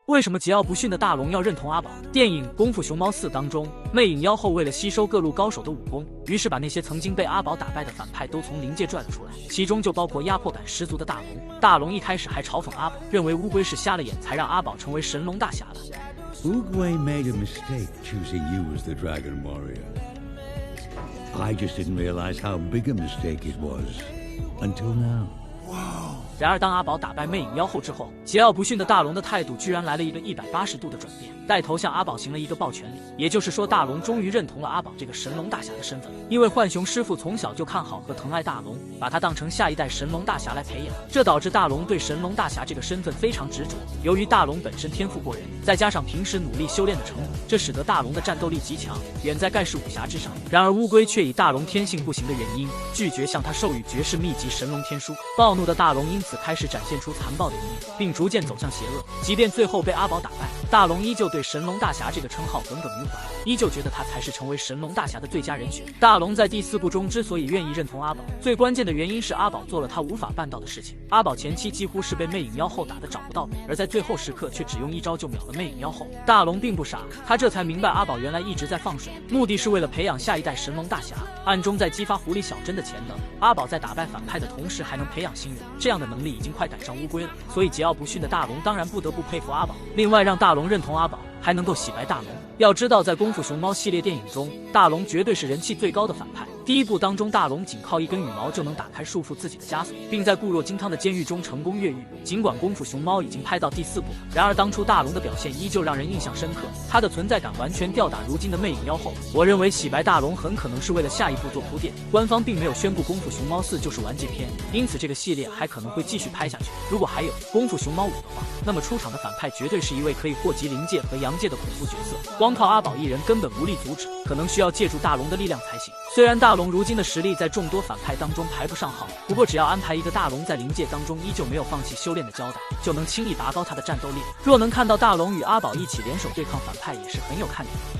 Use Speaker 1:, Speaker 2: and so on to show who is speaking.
Speaker 1: 为什么桀骜不驯的大龙要认同阿宝？电影《功夫熊猫4》当中，魅影妖后为了吸收各路高手的武功，于是把那些曾经被阿宝打败的反派都从灵界拽了出来，其中就包括压迫感十足的大龙。大龙一开始还嘲讽阿宝，认为乌龟是瞎了眼才让阿宝成为神龙大侠的。
Speaker 2: Oogway made a mistake choosing you as the Dragon Warrior. I just didn't realize how big a mistake it was until now.
Speaker 1: 然而，当阿宝打败魅影妖后之后，桀骜不驯的大龙的态度居然来了一个180度的转变，带头向阿宝行了一个抱拳礼。也就是说，大龙终于认同了阿宝这个神龙大侠的身份了。因为浣熊师傅从小就看好和疼爱大龙，把他当成下一代神龙大侠来培养，这导致大龙对神龙大侠这个身份非常执着。由于大龙本身天赋过人，再加上平时努力修炼的成果，这使得大龙的战斗力极强，远在盖世武侠之上。然而，乌龟却以大龙天性不行的原因，拒绝向他授予绝世秘籍神龙天书。暴怒的大龙因此开始展现出残暴的一面，并逐渐走向邪恶。即便最后被阿宝打败，大龙依旧对神龙大侠这个称号耿耿于怀，依旧觉得他才是成为神龙大侠的最佳人选。大龙在第4部中之所以愿意认同阿宝，最关键的原因是阿宝做了他无法办到的事情。阿宝前期几乎是被魅影妖后打得找不到北，而在最后时刻却只用一招就秒了魅影妖后。大龙并不傻，他这才明白阿宝原来一直在放水，目的是为了培养下一代神龙大侠，暗中在激发狐狸小珍的潜能。阿宝在打败反派的同时还能培养新人，这样的能力已经快赶上乌龟了，所以桀骜不驯的大龙当然不得不佩服阿宝。另外，让大龙认同阿宝还能够洗白大龙。要知道，在功夫熊猫系列电影中，大龙绝对是人气最高的反派。第1部当中，大龙仅靠一根羽毛就能打开束缚自己的枷锁，并在固若金汤的监狱中成功越狱。尽管功夫熊猫已经拍到第4部，然而当初大龙的表现依旧让人印象深刻，他的存在感完全吊打如今的魅影妖后。我认为洗白大龙很可能是为了下一部做铺垫，官方并没有宣布功夫熊猫4就是完结篇，因此这个系列还可能会继续拍下去。如果还有功夫熊猫5的话，那么出场的反派绝对是一位可以祸及灵界和阳界的恐怖角色，光靠阿宝一人根本无力阻止，可能需要借助大龙的力量才行。虽然大龙如今的实力在众多反派当中排不上号，不过只要安排一个大龙在灵界当中依旧没有放弃修炼的交代，就能轻易拔高他的战斗力。若能看到大龙与阿宝一起联手对抗反派，也是很有看点的。